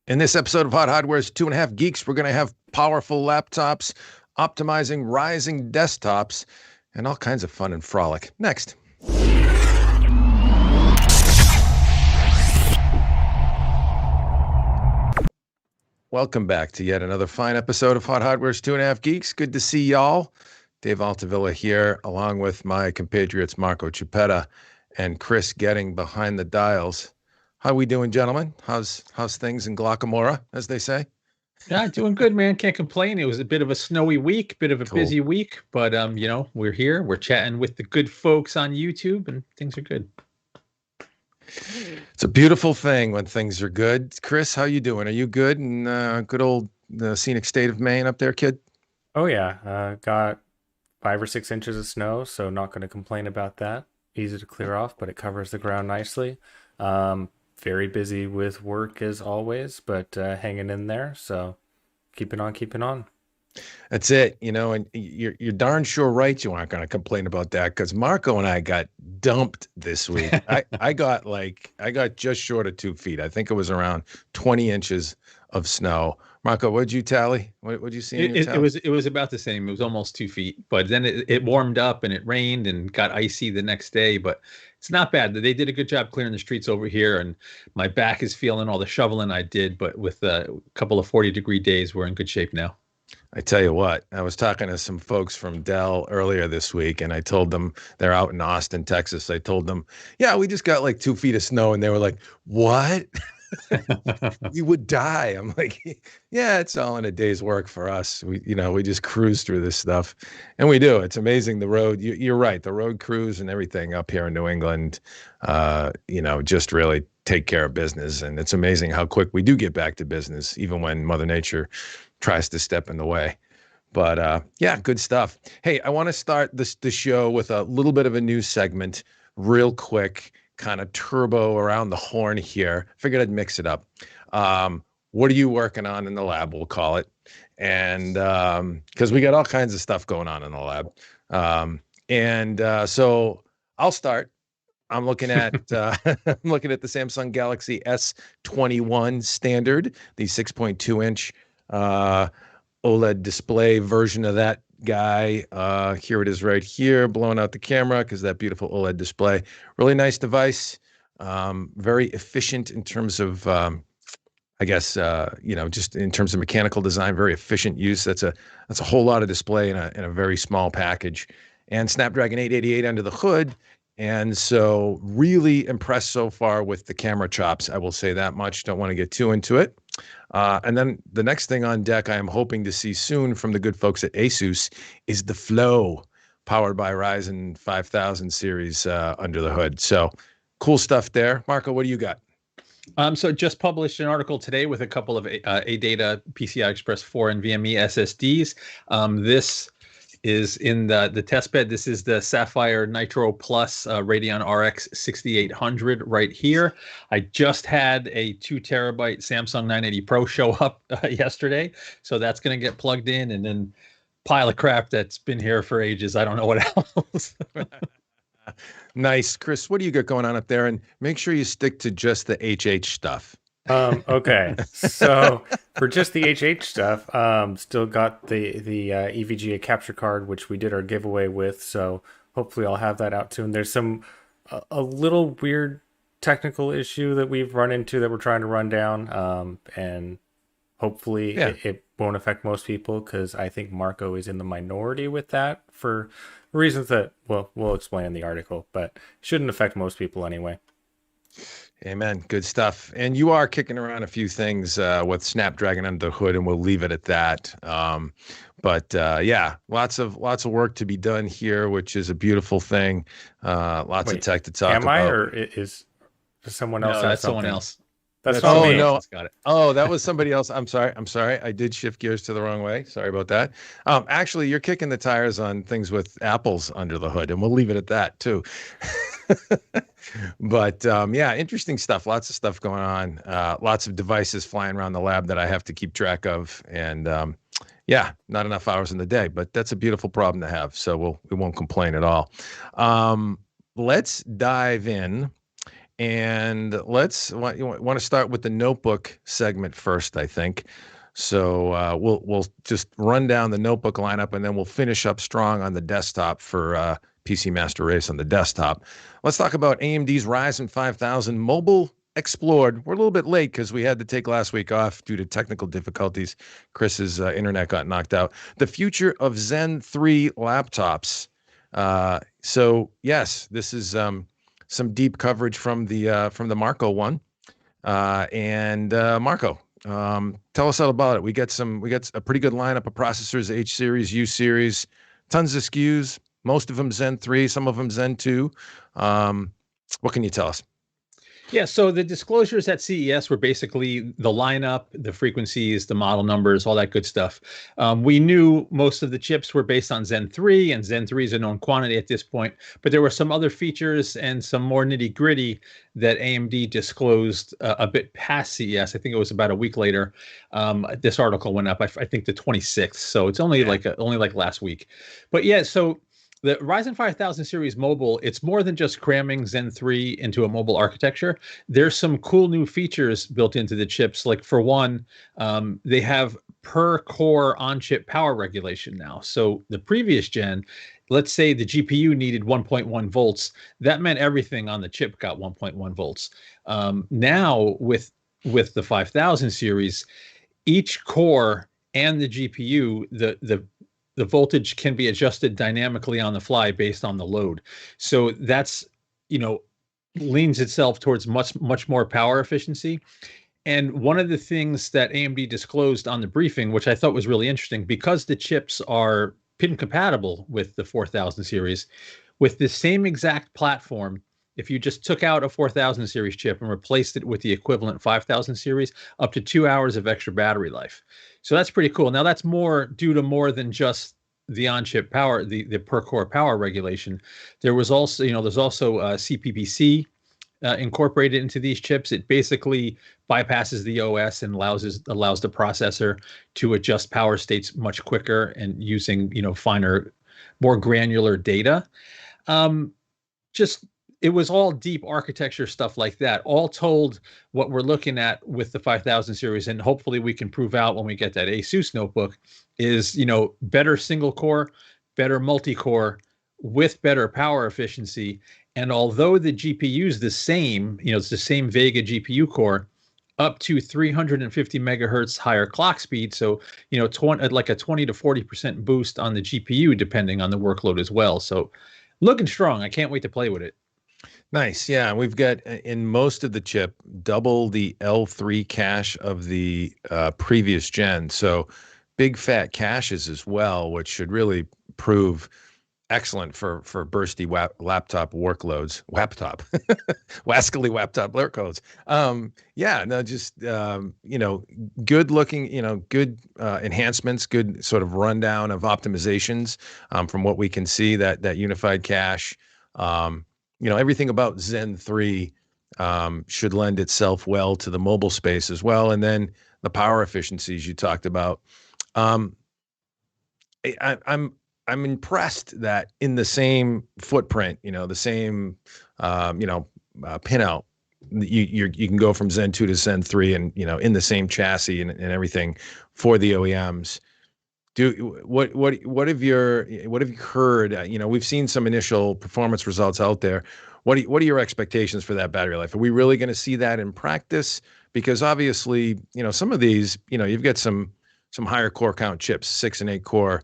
In this episode of Hot Hardware's 2.5 Geeks, we're going to have powerful laptops, optimizing rising desktops, and all kinds of fun and frolic. Next. Welcome back to yet another fine episode of Hot Hardware's 2.5 Geeks. Good to see y'all. Dave Altavilla here, along with my compatriots Marco Chiappetta and Chris Getting behind the dials. How we doing, gentlemen? How's things in Glockamora, as they say? Yeah, doing good, man. Can't complain. It was a bit of a snowy week, bit of a busy week, but we're here. We're chatting with the good folks on YouTube, and things are good. It's a beautiful thing when things are good. Chris, how you doing? Are you good in good old scenic state of Maine up there, kid? Oh yeah, got 5 or 6 inches of snow, so not going to complain about that. Easy to clear off, but it covers the ground nicely. Very busy with work as always, but hanging in there. So keeping on. That's it, and you're darn sure right. You aren't going to complain about that because Marco and I got dumped this week. I got just short of 2 feet. I think it was around 20 inches of snow. Marco, what'd you tally? What'd you see? It was about the same. It was almost 2 feet, but then it warmed up and it rained and got icy the next day. But it's not bad. They did a good job clearing the streets over here, and my back is feeling all the shoveling I did. But with a couple of 40-degree days, we're in good shape now. I tell you what, I was talking to some folks from Dell earlier this week, and I told them they're out in Austin, Texas. I told them, yeah, we just got like 2 feet of snow, and they were like, what? We would die. I'm like, yeah, it's all in a day's work for us. We just cruise through this stuff, and we do. It's amazing. The road, you're right. The road crews and everything up here in New England, just really take care of business. And it's amazing how quick we do get back to business, even when Mother Nature tries to step in the way. But yeah, good stuff. Hey, I want to start the show with a little bit of a news segment real quick, kind of turbo around the horn here. Figured I'd mix it up. What are you working on in the lab, we'll call it? And because we got all kinds of stuff going on in the lab. So I'll start. I'm looking at the Samsung Galaxy S21 standard, the 6.2-inch OLED display version of that guy. Here it is right here, blowing out the camera because that beautiful OLED display. Really nice device. Very efficient in terms of, just in terms of mechanical design, very efficient use. That's a whole lot of display in a very small package. And Snapdragon 888 under the hood. And so really impressed so far with the camera chops. I will say that much. Don't want to get too into it. And then the next thing on deck I am hoping to see soon from the good folks at ASUS is the Flow, powered by Ryzen 5000 series under the hood. So cool stuff there. Marco, what do you got? So just published an article today with a couple of ADATA PCI Express 4 and NVMe SSDs. This is in the test bed. This is the Sapphire Nitro Plus Radeon RX 6800 right here. I just had a 2 terabyte Samsung 980 Pro show up yesterday, so that's going to get plugged in, and then pile of crap that's been here for ages. I don't know what else. Nice. Chris, what do you got going on up there? And make sure you stick to just the HH stuff. Okay, so for just the HH stuff, still got the EVGA capture card, which we did our giveaway with. So hopefully I'll have that out soon. There's a little weird technical issue that we've run into that we're trying to run down, and hopefully it won't affect most people, because I think Marco is in the minority with that for reasons that we'll explain in the article, but shouldn't affect most people anyway. Amen. Good stuff. And you are kicking around a few things with Snapdragon under the hood, and we'll leave it at that. Yeah, lots of work to be done here, which is a beautiful thing. Lots of tech to talk about. Am I, or is someone else? No, that's someone else. That's not me. No. Got it. Oh, that was somebody else. I'm sorry. I did shift gears to the wrong way. Sorry about that. Actually, you're kicking the tires on things with Apple's under the hood, and we'll leave it at that too. But yeah, interesting stuff. Lots of stuff going on. Lots of devices flying around the lab that I have to keep track of, and yeah, not enough hours in the day. But that's a beautiful problem to have. So we won't complain at all. Let's dive in And you want to start with the notebook segment first, I think. So we'll just run down the notebook lineup, and then we'll finish up strong on the desktop for PC Master Race on the desktop. Let's talk about AMD's Ryzen 5000 mobile explored. We're a little bit late because we had to take last week off due to technical difficulties. Chris's internet got knocked out. The future of Zen 3 laptops. So yes, this is some deep coverage from the Marco one. Marco, tell us all about it. We got a pretty good lineup of processors: H series, U series, tons of SKUs. Most of them Zen 3, some of them Zen 2. What can you tell us? Yeah, so the disclosures at CES were basically the lineup, the frequencies, the model numbers, all that good stuff. We knew most of the chips were based on Zen 3, and Zen 3 is a known quantity at this point, but there were some other features and some more nitty-gritty that AMD disclosed a bit past CES. I think it was about a week later. This article went up, I think the 26th, so it's only like last week. But yeah, so the Ryzen 5000 series mobile, it's more than just cramming Zen 3 into a mobile architecture. There's some cool new features built into the chips. Like for one, they have per core on-chip power regulation now. So the previous gen, let's say the GPU needed 1.1 volts. That meant everything on the chip got 1.1 volts. Now with the 5000 series, each core and the GPU, the voltage can be adjusted dynamically on the fly based on the load. So that's, leans itself towards much more power efficiency. And one of the things that AMD disclosed on the briefing, which I thought was really interesting, because the chips are pin compatible with the 4000 series, with the same exact platform, if you just took out a 4000 series chip and replaced it with the equivalent 5000 series, up to 2 hours of extra battery life. So that's pretty cool. Now that's due to more than just the on-chip power, the per core power regulation. There's also CPPC incorporated into these chips. It basically bypasses the OS and allows the processor to adjust power states much quicker and using finer, more granular data. It was all deep architecture stuff like that. All told, what we're looking at with the 5000 series, and hopefully we can prove out when we get that Asus notebook, is better single core, better multi-core with better power efficiency. And although the GPU is the same, it's the same Vega GPU core, up to 350 megahertz higher clock speed. So, like a 20 to 40% boost on the GPU, depending on the workload as well. So looking strong. I can't wait to play with it. Nice. Yeah. We've got in most of the chip double the L3 cache of the previous gen. So big fat caches as well, which should really prove excellent for bursty laptop workloads. Wascally laptop workloads. Good looking, good enhancements, good sort of rundown of optimizations from what we can see, that unified cache. Everything about Zen 3 should lend itself well to the mobile space as well. And then the power efficiencies you talked about. I'm impressed that in the same footprint, the same, pinout, you can go from Zen 2 to Zen 3 and, in the same chassis and everything for the OEMs. What have you heard? We've seen some initial performance results out there. What are your expectations for that battery life? Are we really going to see that in practice? Because obviously, some of these, you've got some higher core count chips, 6 and 8 core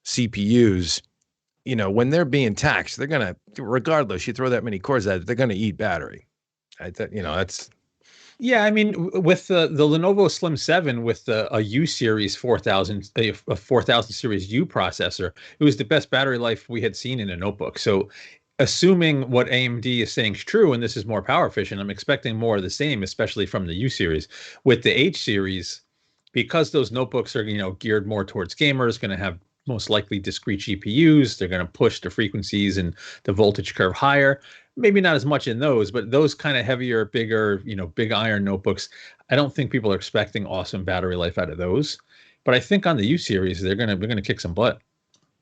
CPUs. When they're being taxed, they're gonna, regardless, you throw that many cores at it, they're gonna eat battery. That's. Yeah, I mean, with the Lenovo Slim 7 with a U series 4000 series U processor, it was the best battery life we had seen in a notebook. So assuming what AMD is saying is true, and this is more power efficient, I'm expecting more of the same, especially from the U series. With the H series, because those notebooks are, geared more towards gamers, going to have most likely discrete GPUs, they're going to push the frequencies and the voltage curve higher. Maybe not as much in those, but those kind of heavier, bigger, big iron notebooks, I don't think people are expecting awesome battery life out of those. But I think on the U series, they're gonna kick some butt.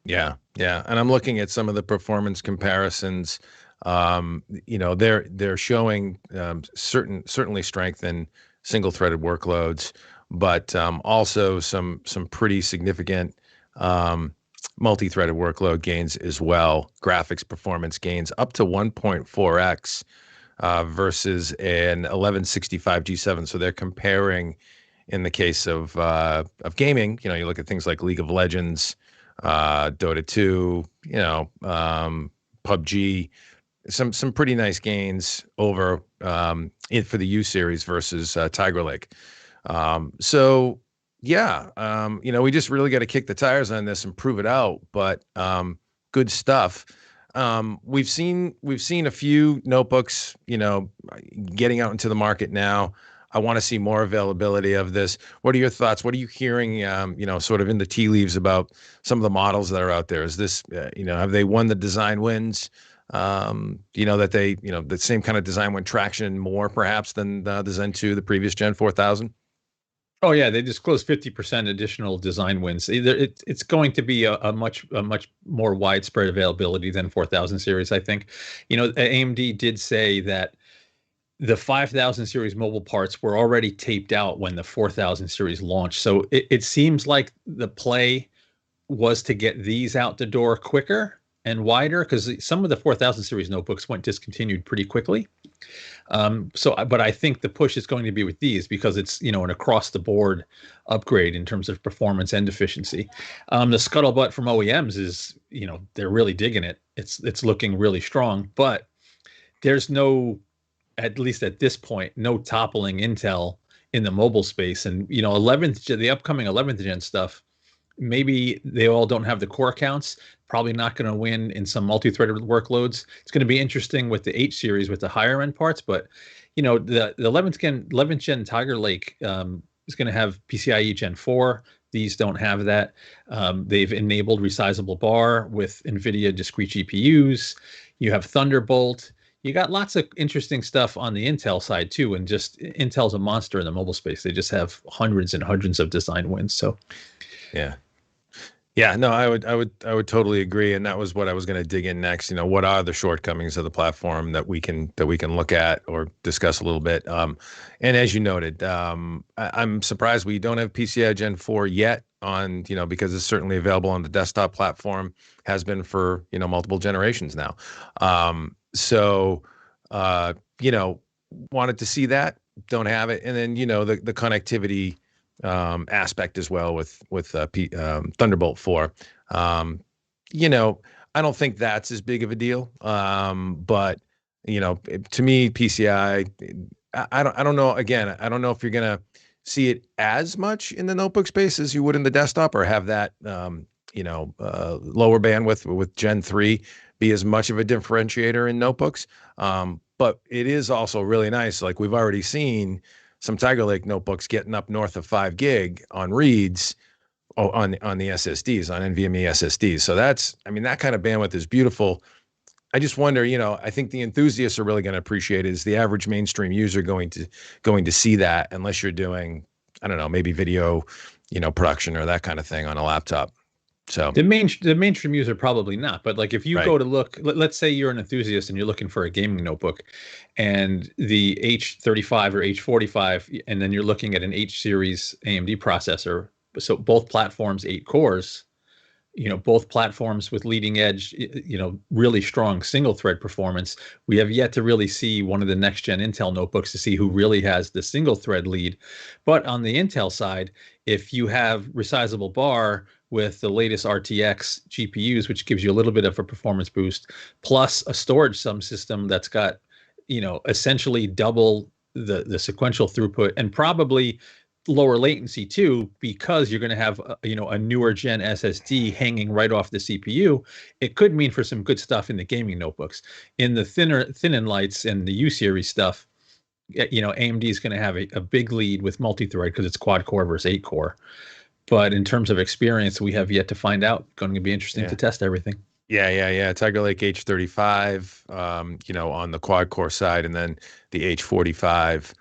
Yeah. And I'm looking at some of the performance comparisons They're showing certainly strength in single-threaded workloads, but also some pretty significant multi-threaded workload gains as well. Graphics performance gains up to 1.4x versus an 1165 G7. So they're comparing, in the case of gaming, you look at things like League of Legends, Dota 2, PUBG, some pretty nice gains over for the U series versus Tiger Lake. We just really got to kick the tires on this and prove it out. But good stuff. We've seen a few notebooks, getting out into the market now. I want to see more availability of this. What are your thoughts? What are you hearing, sort of in the tea leaves about some of the models that are out there? Is this, have they won the design wins? That they, the same kind of design win traction more perhaps than the Zen 2, the previous Gen 4000? Oh yeah, they disclosed 50% additional design wins. It's going to be a much more widespread availability than 4000 series, I think. AMD did say that the 5000 series mobile parts were already taped out when the 4000 series launched. So it seems like the play was to get these out the door quicker and wider, because some of the 4000 series notebooks went discontinued pretty quickly. But I think the push is going to be with these because it's, an across the board upgrade in terms of performance and efficiency. The scuttlebutt from OEMs is, they're really digging it. It's looking really strong, but there's no, at least at this point, no toppling Intel in the mobile space. And, the upcoming 11th gen stuff, maybe they all don't have the core counts, probably not going to win in some multi-threaded workloads. It's going to be interesting with the H series with the higher end parts, but the 11th gen Tiger Lake is going to have PCIe Gen 4. These don't have that. They've enabled resizable bar with NVIDIA discrete GPUs. You have Thunderbolt. You got lots of interesting stuff on the Intel side too, and just Intel's a monster in the mobile space. They just have hundreds and hundreds of design wins. So, yeah, no, I would totally agree, and that was what I was going to dig in next. What are the shortcomings of the platform that we can look at or discuss a little bit? And as you noted, I'm surprised we don't have PCI Gen 4 yet on, because it's certainly available on the desktop platform, has been for multiple generations now. Wanted to see that, don't have it, and then the connectivity aspect as well with Thunderbolt 4. I don't think that's as big of a deal. But to me, PCI, I don't know. Again, I don't know if you're gonna see it as much in the notebook space as you would in the desktop, or have that lower bandwidth with Gen 3 be as much of a differentiator in notebooks. But it is also really nice. Like we've already seen some Tiger Lake notebooks getting up north of 5 gig on reads on the SSDs, on NVMe SSDs. So that kind of bandwidth is beautiful. I just wonder, I think the enthusiasts are really going to appreciate it. Is the average mainstream user going to see that, unless you're doing, I don't know, maybe video, production or that kind of thing on a laptop? So the mainstream user probably not, but like if you go to look, let's say you're an enthusiast and you're looking for a gaming notebook, and the H35 or H45, and then you're looking at an H series AMD processor. So both platforms, 8 cores, both platforms with leading edge, really strong single thread performance. We have yet to really see one of the next gen Intel notebooks to see who really has the single thread lead. But on the Intel side, if you have resizable bar with the latest RTX GPUs, which gives you a little bit of a performance boost, plus a storage subsystem that's got, essentially double the sequential throughput and probably lower latency too, because you're going to have a newer gen SSD hanging right off the CPU. It could mean for some good stuff in the gaming notebooks. In the thin and lights and the U series stuff, AMD is going to have a big lead with multi-thread because it's quad core versus 8 core. But in terms of experience, we have yet to find out. Going to be interesting to test everything. Yeah. Tiger Lake H35, on the quad core side, and then the H45,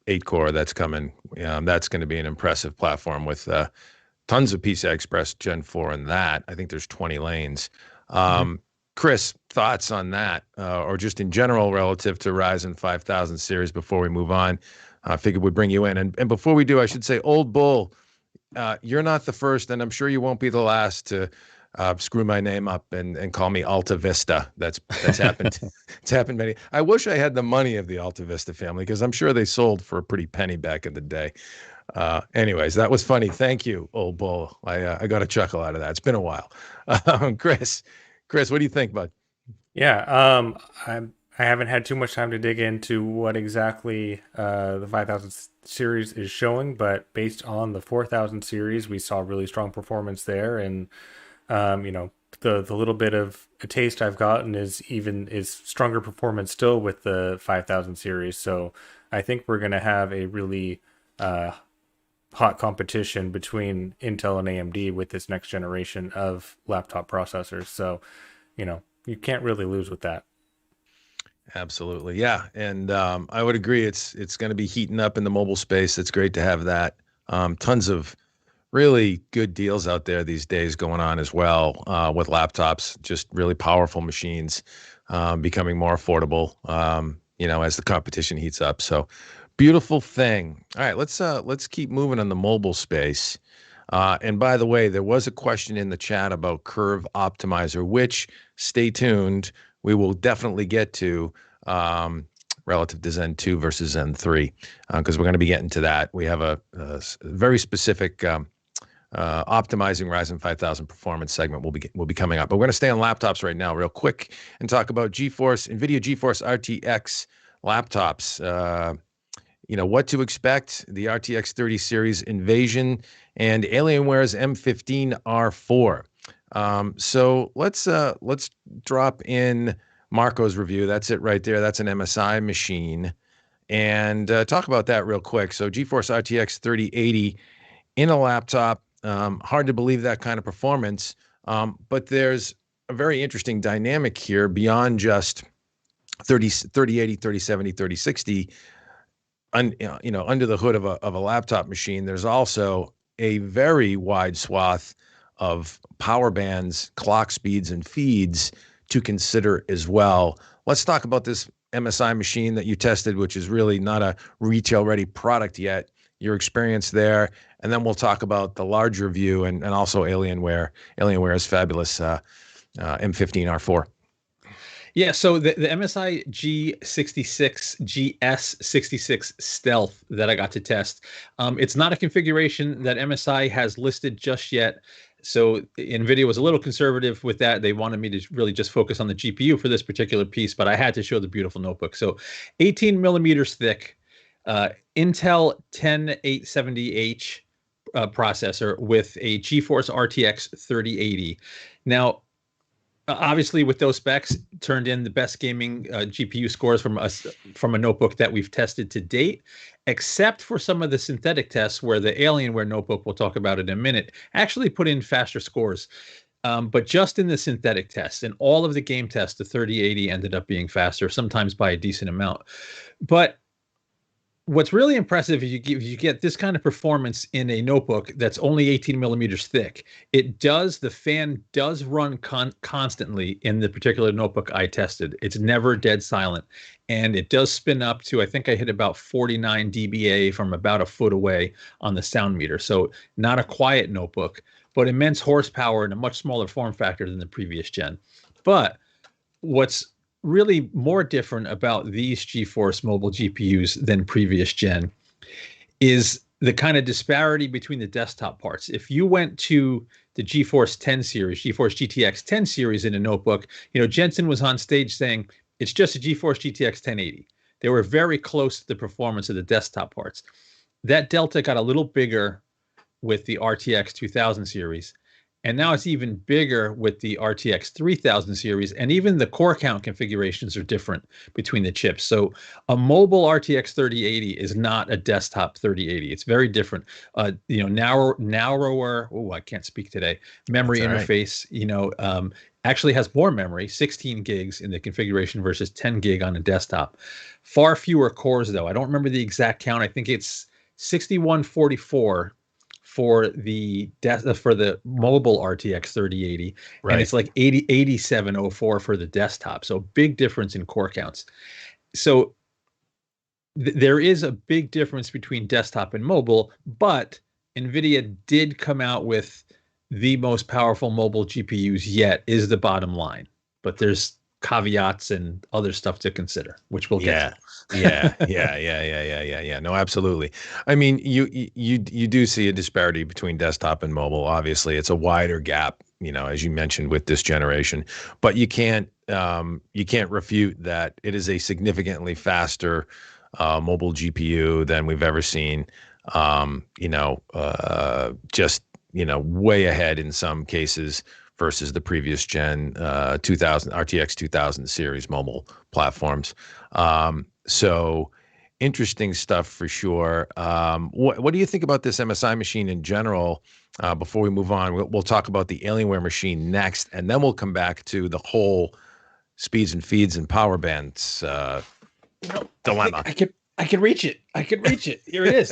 8 core that's coming. That's going to be an impressive platform with tons of PCI Express Gen 4 in that. I think there's 20 lanes. Chris, thoughts on that, or just in general relative to Ryzen 5000 series before we move on? I figured we'd bring you in. And before we do, I should say, Old Bull, you're not the first, and I'm sure you won't be the last to screw my name up and call me Alta Vista. That's happened. It's happened many. I wish I had the money of the Alta Vista family, because I'm sure they sold for a pretty penny back in the day. Anyways, that was funny. Thank you, Old Bull. I got a chuckle out of that. It's been a while. Chris, what do you think, bud? Yeah, I haven't had too much time to dig into what exactly the 5000 series is showing, but based on the 4000 series, we saw really strong performance there, and the little bit of a taste I've gotten is stronger performance still with the 5000 series. So I think we're going to have a really hot competition between Intel and AMD with this next generation of laptop processors. So, you can't really lose with that. Absolutely. Yeah. And I would agree. It's going to be heating up in the mobile space. It's great to have that. Tons of really good deals out there these days going on as well with laptops, just really powerful machines becoming more affordable, as the competition heats up. So beautiful thing. All right, let's keep moving on the mobile space. And by the way, there was a question in the chat about Curve Optimizer, which, stay tuned, we will definitely get to relative to Zen 2 versus Zen 3, because we're going to be getting to that. We have a very specific optimizing Ryzen 5000 performance segment will be coming up. But we're going to stay on laptops right now real quick and talk about NVIDIA GeForce RTX laptops. What to expect, the RTX 30 series Invasion and Alienware's M15 R4. So let's drop in Marco's review. That's it right there. That's an MSI machine. And talk about that real quick. So GeForce RTX 3080 in a laptop. Hard to believe that kind of performance. But there's a very interesting dynamic here beyond just 3080, 3070, 3060. Under the hood of a laptop machine, there's also a very wide swath of power bands, clock speeds, and feeds to consider as well. Let's talk about this MSI machine that you tested, which is really not a retail-ready product yet, your experience there, and then we'll talk about the larger view and also Alienware's fabulous M15 R4. Yeah, so the MSI GS66 Stealth that I got to test, it's not a configuration that MSI has listed just yet. So NVIDIA was a little conservative with that. They wanted me to really just focus on the GPU for this particular piece, but I had to show the beautiful notebook. So 18 millimeters thick, Intel 10870H processor with a GeForce RTX 3080. Now, obviously, with those specs, turned in the best gaming GPU scores from a notebook that we've tested to date, except for some of the synthetic tests where the Alienware notebook, we'll talk about it in a minute, actually put in faster scores. But just in the synthetic tests and all of the game tests, the 3080 ended up being faster, sometimes by a decent amount. But what's really impressive is you get this kind of performance in a notebook that's only 18 millimeters thick. The fan does run constantly in the particular notebook I tested. It's never dead silent. And it does spin up to, I think I hit about 49 dBA from about a foot away on the sound meter. So not a quiet notebook, but immense horsepower and a much smaller form factor than the previous gen. But what's really more different about these GeForce mobile GPUs than previous gen is the kind of disparity between the desktop parts. If you went to the GeForce 10 series, GeForce GTX 10 series in a notebook, Jensen was on stage saying it's just a GeForce GTX 1080. They were very close to the performance of the desktop parts. That delta got a little bigger with the RTX 2000 series. And now it's even bigger with the RTX 3000 series, and even the core count configurations are different between the chips. So a mobile RTX 3080 is not a desktop 3080. It's very different. Narrower. Oh, I can't speak today. Memory interface. Right. Actually has more memory, 16 gigs in the configuration versus 10 gig on a desktop. Far fewer cores though. I don't remember the exact count. I think it's 6144 for the mobile RTX 3080, Right. and it's like 8704 for the desktop. So big difference in core counts. So there is a big difference between desktop and mobile, but NVIDIA did come out with the most powerful mobile GPUs yet, is the bottom line. But there's caveats and other stuff to consider, which we'll get to. Yeah. No, absolutely. I mean, you do see a disparity between desktop and mobile. Obviously, it's a wider gap, as you mentioned, with this generation. But you can't refute that it is a significantly faster mobile GPU than we've ever seen. Just way ahead in some cases versus the previous gen 2000 RTX 2000 series mobile platforms. So interesting stuff for sure. What do you think about this MSI machine in general? Before we move on, we'll talk about the Alienware machine next, and then we'll come back to the whole speeds and feeds and power bands dilemma. I can reach it. Here it is.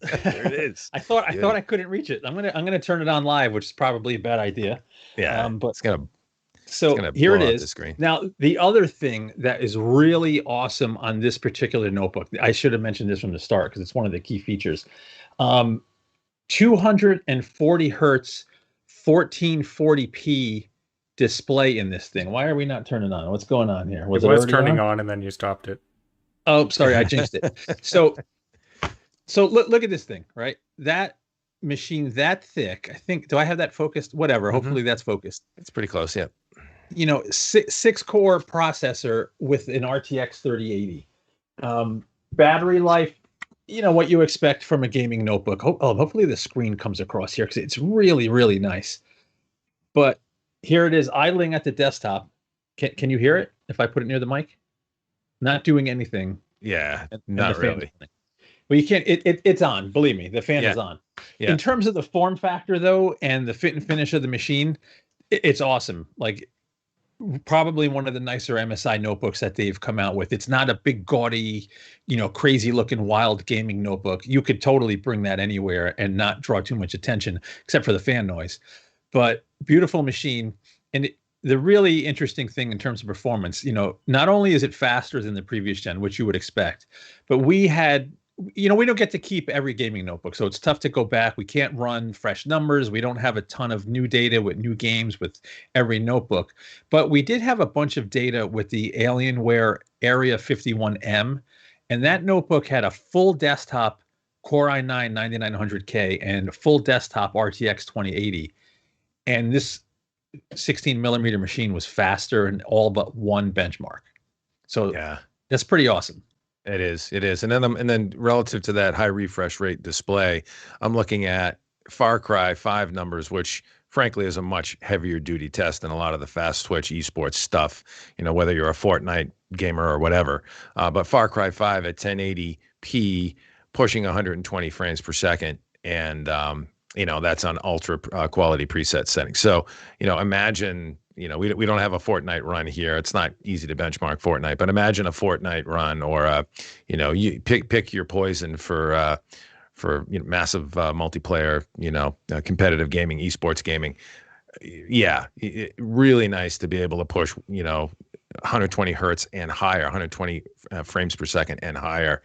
There it is. I thought I couldn't reach it. I'm gonna turn it on live, which is probably a bad idea. Yeah, but it's gonna here it is. The screen. Now, the other thing that is really awesome on this particular notebook, I should have mentioned this from the start because it's one of the key features. 240 hertz, 1440p display in this thing. Why are we not turning on? What's going on here? It was turning on and then you stopped it. Oh, sorry, I jinxed it. So look at this thing, right? That machine that thick. I think, do I have that focused? Whatever. Mm-hmm. Hopefully that's focused. It's pretty close. Yeah. 6-core processor with an RTX 3080. Battery life, what you expect from a gaming notebook. Hopefully the screen comes across here because it's really, really nice. But here it is idling at the desktop. Can you hear it if I put it near the mic? Not doing anything. Yeah, not really. Well, you can't. It's on. Believe me, the fan is on. Yeah. In terms of the form factor, though, and the fit and finish of the machine, it's awesome. Like, probably one of the nicer MSI notebooks that they've come out with. It's not a big, gaudy, crazy looking, wild gaming notebook. You could totally bring that anywhere and not draw too much attention, except for the fan noise. But beautiful machine, and the really interesting thing in terms of performance, not only is it faster than the previous gen, which you would expect, but we don't get to keep every gaming notebook. So it's tough to go back. We can't run fresh numbers. We don't have a ton of new data with new games with every notebook. But we did have a bunch of data with the Alienware Area 51M. And that notebook had a full desktop Core i9 9900K and full desktop RTX 2080. And this 16 millimeter machine was faster in all but one benchmark. So yeah, that's pretty awesome. It is. And then relative to that high refresh rate display, I'm looking at Far Cry 5 numbers, which frankly is a much heavier duty test than a lot of the fast switch esports stuff, whether you're a Fortnite gamer or whatever. But Far Cry 5 at 1080p, pushing 120 frames per second. And, that's on ultra quality preset settings. So, imagine, we don't have a Fortnite run here. It's not easy to benchmark Fortnite, but imagine a Fortnite run or, you pick your poison for massive multiplayer, competitive gaming, esports gaming. Yeah, really nice to be able to push, 120 hertz and higher, 120 frames per second and higher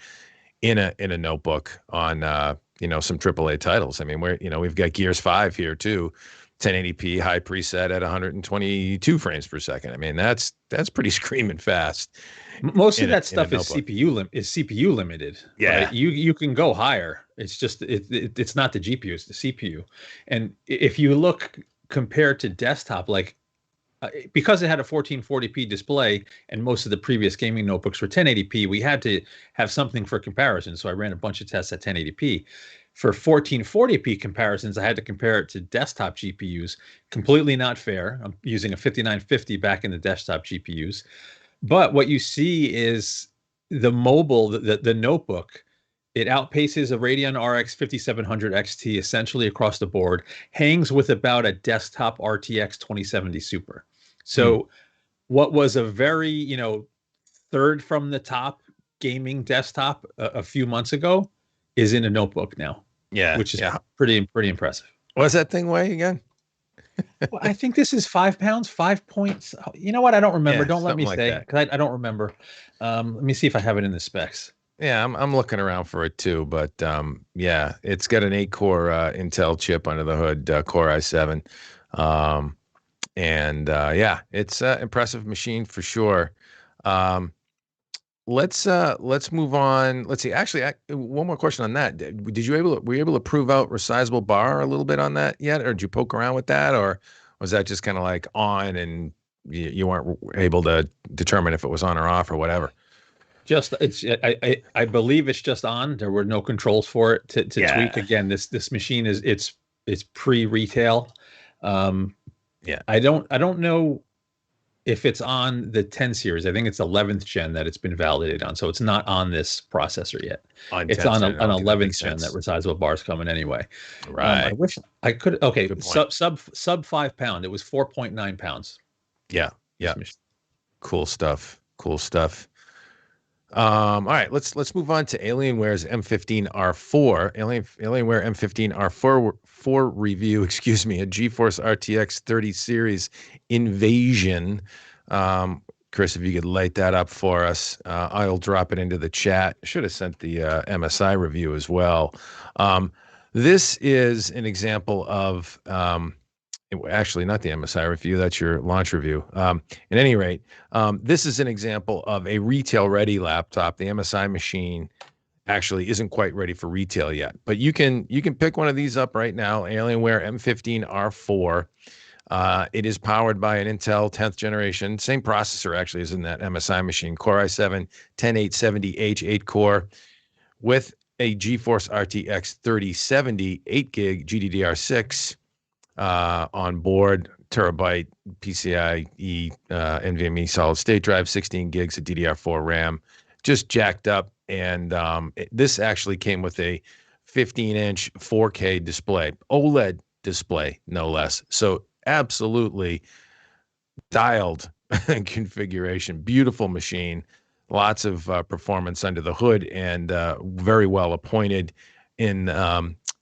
in a notebook on, some AAA titles. I mean, we've got Gears 5 here too, 1080p high preset at 122 frames per second. I mean, that's pretty screaming fast. Most of that stuff is CPU limited. Yeah, right? You can go higher. It's just it's not the GPU, it's the CPU. And if you look compared to desktop, like because it had a 1440p display and most of the previous gaming notebooks were 1080p, we had to have something for comparison. So I ran a bunch of tests at 1080p. For 1440p comparisons, I had to compare it to desktop GPUs. Completely not fair. I'm using a 5950 back in the desktop GPUs. But what you see is the mobile, the notebook, it outpaces a Radeon RX 5700 XT essentially across the board, hangs with about a desktop RTX 2070 Super. So what was a very, third from the top gaming desktop a few months ago is in a notebook now. Yeah, which is yeah. pretty impressive. What's that thing weigh again? Well, I think this is 5 pounds, 5 points. You know what? I don't remember. Yeah, Don't let something me like say that. because I don't remember. Let me see if I have it in the specs. Yeah, I'm looking around for it too, but yeah, it's got an 8-core Intel chip under the hood, Core i7, and yeah, it's an impressive machine for sure. Um, let's move on. Let's see. Actually, one more question on that. Were you able to prove out resizable bar a little bit on that yet, or did you poke around with that, or was that just kind of like on and you weren't able to determine if it was on or off or whatever? Just it's I believe it's just on. There were no controls for it to tweak. Yeah. Again, this machine is it's pre-retail. Um, Yeah. I don't know if it's on the 10 series. I think it's 11th gen that it's been validated on. So it's not on this processor yet. On It's 10th on gen. an Okay, that 11th makes gen that sense. resizable bars coming anyway. I Right. wish I could. Okay, Good point. sub 5 pound. It was 4.9 pounds. Yeah. Yeah. This machine. Cool stuff. Cool stuff. All right, let's move on to Alienware's M15R4. Alienware M15R4 review, excuse me, a GeForce RTX 30 series Invasion. Chris, if you could light that up for us, I'll drop it into the chat. Should have sent the MSI review as well. This is an example of actually not the MSI review, that's your launch review. At any rate, this is an example of a retail ready laptop. The MSI machine actually isn't quite ready for retail yet, but you can pick one of these up right now. Alienware M15R4. It is powered by an Intel 10th generation, same processor actually as in that MSI machine, Core i7 10870H 8-core with a GeForce RTX 3070 8 gig GDDR6 on board, terabyte PCIe NVMe solid state drive, 16 gigs of DDR4 RAM, just jacked up. And this actually came with a 15-inch 4K display, OLED display, no less. So absolutely dialed configuration, beautiful machine, lots of performance under the hood, and very well appointed in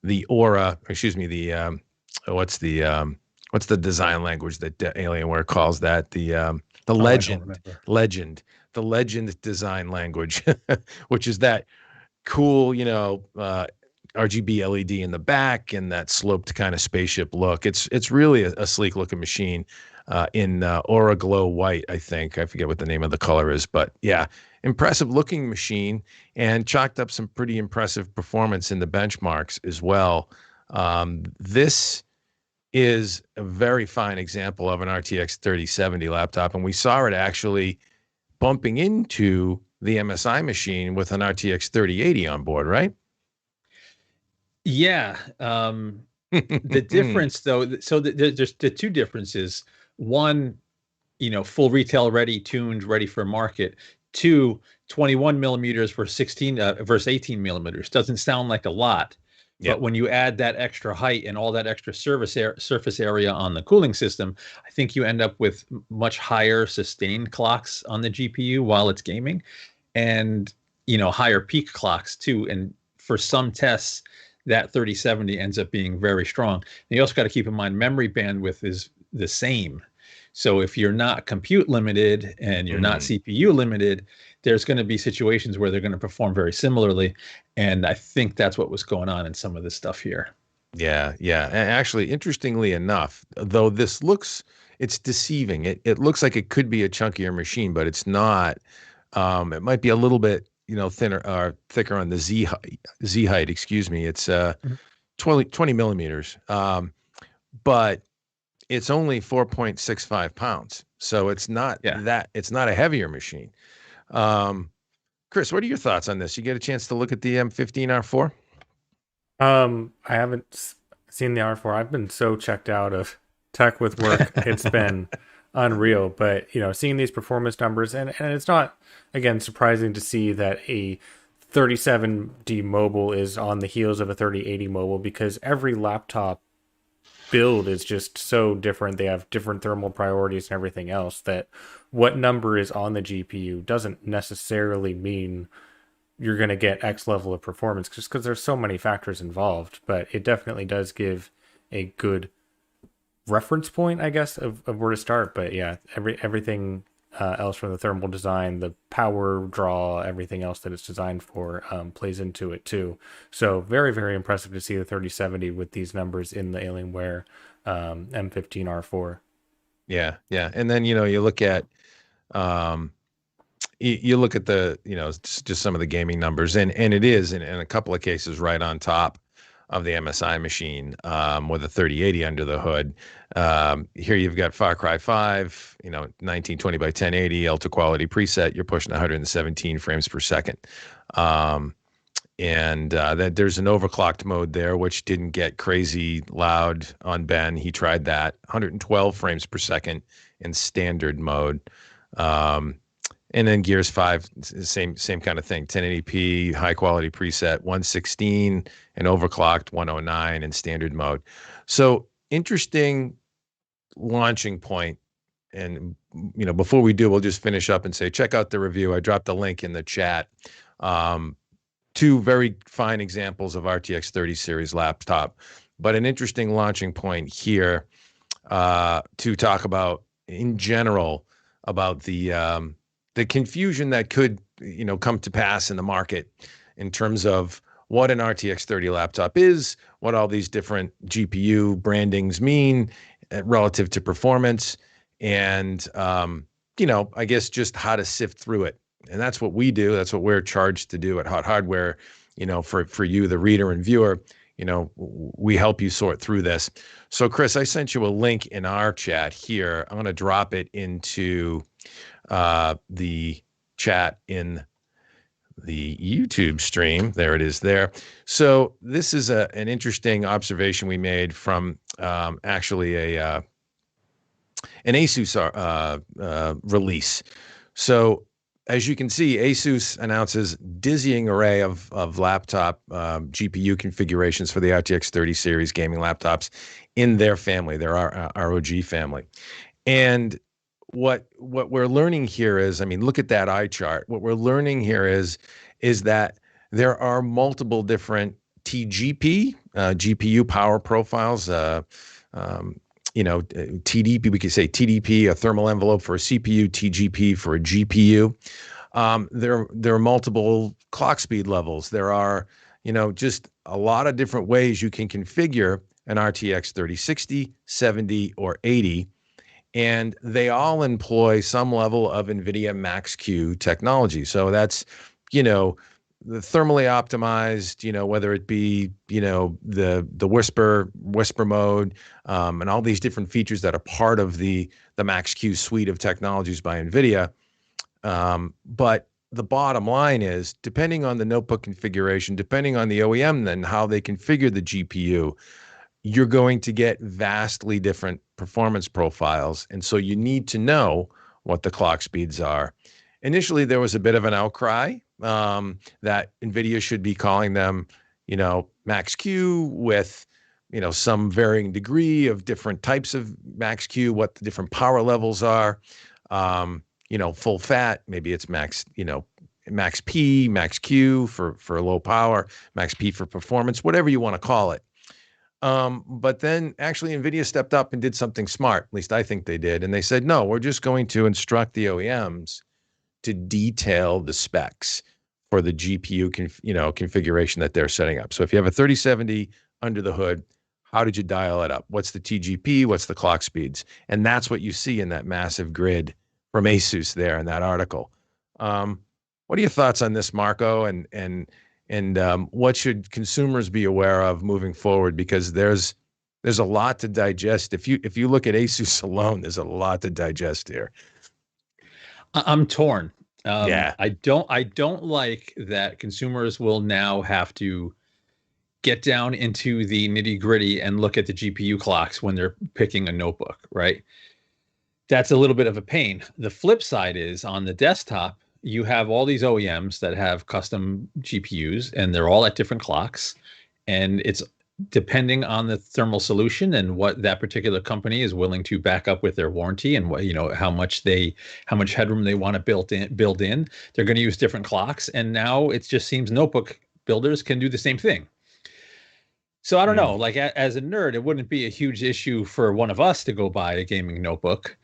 the Aura, excuse me, the what's the design language that Alienware calls that? The legend design language, which is that cool, RGB LED in the back and that sloped kind of spaceship look. It's really a sleek looking machine in Aura Glow White, I think. I forget what the name of the color is, but yeah, impressive looking machine and chalked up some pretty impressive performance in the benchmarks as well. This is a very fine example of an RTX 3070 laptop, and we saw it actually bumping into the MSI machine with an RTX 3080 on board, right? Yeah. The difference, though, so there's the two differences. One, full retail ready, tuned, ready for market. Two, 21 millimeters versus 18 millimeters. Doesn't sound like a lot. Yep. But when you add that extra height and all that extra surface area on the cooling system, I think you end up with much higher sustained clocks on the GPU while it's gaming, and higher peak clocks too. And for some tests, that 3070 ends up being very strong. And you also got to keep in mind memory bandwidth is the same. So if you're not compute limited and you're not CPU limited, there's going to be situations where they're going to perform very similarly. And I think that's what was going on in some of this stuff here. Yeah, yeah. And actually, interestingly enough, though it's deceiving. It looks like it could be a chunkier machine, but it's not. It might be a little bit, thinner or thicker on the Z height, excuse me. It's 20 millimeters. But it's only 4.65 pounds. So it's not it's not a heavier machine. Chris, what are your thoughts on this? You get a chance to look at the M15R4? I haven't seen the R4. I've been so checked out of tech with work. It's been unreal. But, seeing these performance numbers, and it's not, again, surprising to see that a 3070 mobile is on the heels of a 3080 mobile, because every laptop build is just so different. They have different thermal priorities and everything else, that what number is on the GPU doesn't necessarily mean you're going to get X level of performance, just because there's so many factors involved. But it definitely does give a good reference point, I guess, of where to start. But yeah, everything else from the thermal design, the power draw, everything else that it's designed for plays into it too. So very, very impressive to see the 3070 with these numbers in the Alienware M15 R4. Yeah, yeah. And then, you look at you look at the, just some of the gaming numbers, and it is in a couple of cases right on top of the MSI machine, with a 3080 under the hood. Here you've got Far Cry 5, 1920 by 1080 ultra quality preset. You're pushing 117 frames per second. And that there's an overclocked mode there, which didn't get crazy loud on Ben. He tried that. 112 frames per second in standard mode. And then Gears 5, same kind of thing. 1080p, high quality preset, 116 and overclocked 109 in standard mode. So interesting launching point. And before we do, we'll just finish up and say, check out the review. I dropped a link in the chat. Two very fine examples of RTX 30 series laptop, but an interesting launching point here to talk about in general about the confusion that could come to pass in the market in terms of what an RTX 30 laptop is, what all these different GPU brandings mean relative to performance, and I guess just how to sift through it. And that's what we do. That's what we're charged to do at Hot Hardware. For you, the reader and viewer, we help you sort through this. So, Chris, I sent you a link in our chat here. I'm going to drop it into the chat in the YouTube stream. There it is there. So this is an interesting observation we made from actually an ASUS release. So as you can see, ASUS announces dizzying array of laptop GPU configurations for the RTX 30 series gaming laptops in their family, their ROG family. And what we're learning here is, look at that eye chart. What we're learning here is that there are multiple different TGP, GPU power profiles, TDP, we could say TDP, a thermal envelope for a CPU, TGP for a GPU. There are multiple clock speed levels. There are, just a lot of different ways you can configure an RTX 3060, 70, or 80. And they all employ some level of NVIDIA Max-Q technology. So that's, the thermally optimized, whether it be, the whisper mode, and all these different features that are part of the Max-Q suite of technologies by NVIDIA. But the bottom line is, depending on the notebook configuration, depending on the OEM, then how they configure the GPU, you're going to get vastly different performance profiles. And so you need to know what the clock speeds are. Initially, there was a bit of an outcry that NVIDIA should be calling them, Max-Q with, some varying degree of different types of Max-Q, what the different power levels are. Full fat, maybe it's Max P, Max Q for low power, Max P for performance, whatever you want to call it. But then actually NVIDIA stepped up and did something smart. At least I think they did. And they said, no, we're just going to instruct the OEMs to detail the specs for the GPU configuration that they're setting up. So if you have a 3070 under the hood, how did you dial it up? What's the TGP? What's the clock speeds? And that's what you see in that massive grid from ASUS there in that article. What are your thoughts on this, Marco? And what should consumers be aware of moving forward? Because there's a lot to digest. If you look at ASUS alone, there's a lot to digest here. I'm torn. Yeah. I don't like that consumers will now have to get down into the nitty gritty and look at the GPU clocks when they're picking a notebook, right? That's a little bit of a pain. The flip side is, on the desktop, you have all these OEMs that have custom GPUs, and they're all at different clocks. And it's depending on the thermal solution and what that particular company is willing to back up with their warranty, and what, how much headroom they want to build in, they're going to use different clocks. And now it just seems notebook builders can do the same thing. So I don't know, like as a nerd, it wouldn't be a huge issue for one of us to go buy a gaming notebook,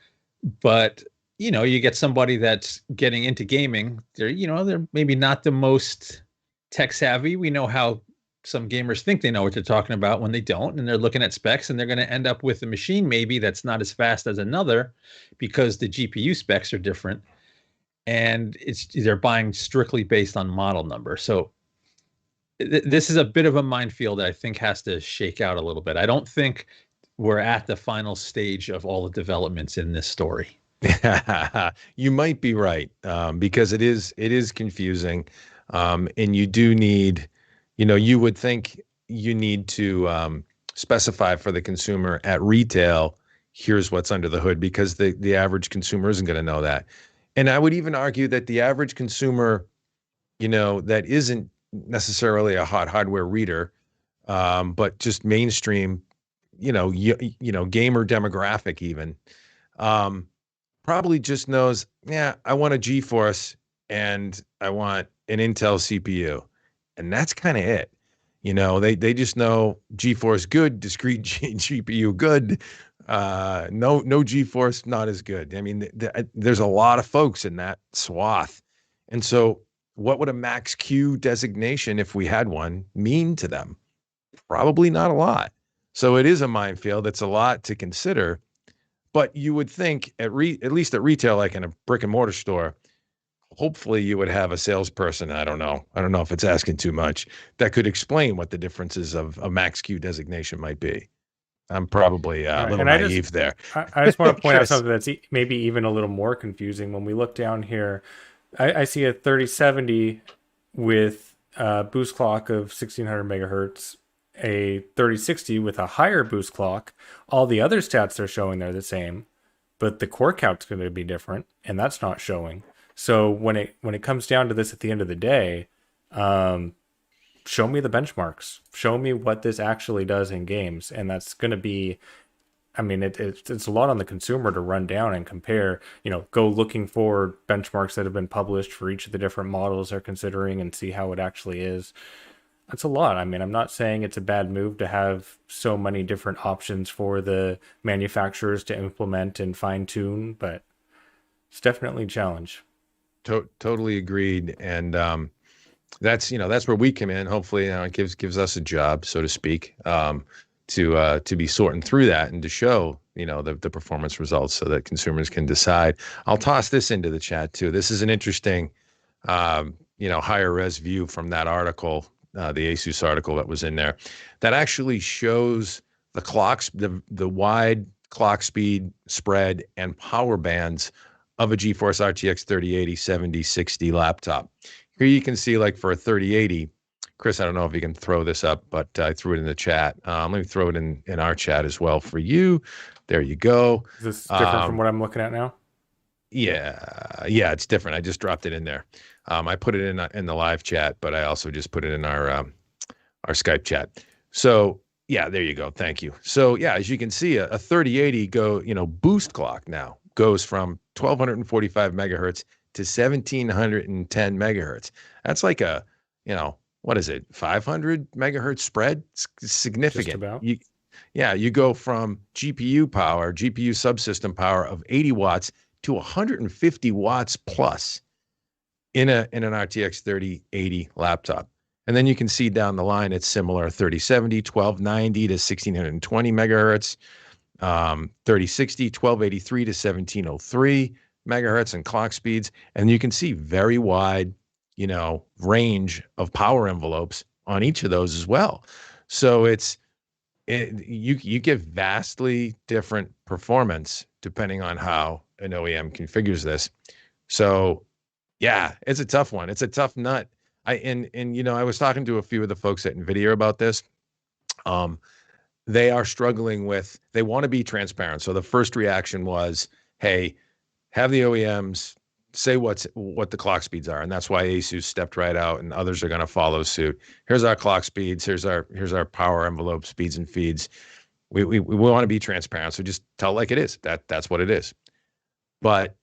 but you get somebody that's getting into gaming, they're maybe not the most tech savvy. We know how some gamers think they know what they're talking about when they don't, and they're looking at specs, and they're going to end up with a machine maybe that's not as fast as another because the GPU specs are different, and they're buying strictly based on model number. So this is a bit of a minefield that I think has to shake out a little bit. I don't think we're at the final stage of all the developments in this story. You might be right, because it is confusing, and you do need, you would think you need to specify for the consumer at retail, here's what's under the hood, because the average consumer isn't going to know that. And I would even argue that the average consumer, that isn't necessarily a hot hardware reader, but just mainstream, gamer demographic even, probably just knows, yeah, I want a GeForce and I want an Intel CPU. And that's kind of it. They just know GeForce good, discrete GPU good, no GeForce not as good. I mean, there's a lot of folks in that swath. And so what would a max Q designation, if we had one, mean to them? Probably not a lot. So it is a minefield. It's a lot to consider. But you would think at least at retail, like in a brick and mortar store, hopefully you would have a salesperson. I don't know if it's asking too much, that could explain what the differences of a max Q designation might be. I'm probably a little naive there. I just want to point out something that's maybe even a little more confusing. When we look down here, I see a 3070 with a boost clock of 1600 megahertz, a 3060 with a higher boost clock. All the other stats they're showing, they're the same, but the core count's going to be different, and that's not showing. So when it comes down to this at the end of the day, show me the benchmarks. Show me what this actually does in games, and that's going to be, I mean, it's a lot on the consumer to run down and compare, go looking for benchmarks that have been published for each of the different models they're considering and see how it actually is. That's a lot. I mean, I'm not saying it's a bad move to have so many different options for the manufacturers to implement and fine tune, but it's definitely a challenge. Totally agreed. And that's where we come in. Hopefully, it gives us a job, so to speak, to be sorting through that and to show the performance results so that consumers can decide. I'll toss this into the chat too. This is an interesting higher res view from that article, the Asus article that was in there, that actually shows the clocks, the wide clock speed spread and power bands of a GeForce RTX 3080 7060 laptop. Here you can see, like, for a 3080, Chris, I don't know if you can throw this up, but I threw it in the chat. Let me throw it in our chat as well for you. There you go. Is this different from what I'm looking at now? Yeah, it's different. I just dropped it in there. I put it in the live chat, but I also just put it in our Skype chat. So yeah, there you go. Thank you. So yeah, as you can see, a 3080 boost clock now goes from 1245 megahertz to 1710 megahertz. That's like a, what is it, 500 megahertz spread? It's significant. Just about. You go from GPU subsystem power of 80 watts to 150 watts plus in an RTX 3080 laptop. And then you can see down the line, it's similar: 3070, 1290 to 1620 megahertz, 3060, 1283 to 1703 megahertz in clock speeds. And you can see very wide, range of power envelopes on each of those as well. So you get vastly different performance depending on how an OEM configures this. So yeah, it's a tough one. It's a tough nut. I was talking to a few of the folks at NVIDIA about this. They are struggling with, they want to be transparent. So the first reaction was, hey, have the OEMs say what the clock speeds are, and that's why Asus stepped right out, and others are going to follow suit. Here's our clock speeds. Here's our power envelope speeds and feeds. We want to be transparent, so just tell it like it is. That's what it is. But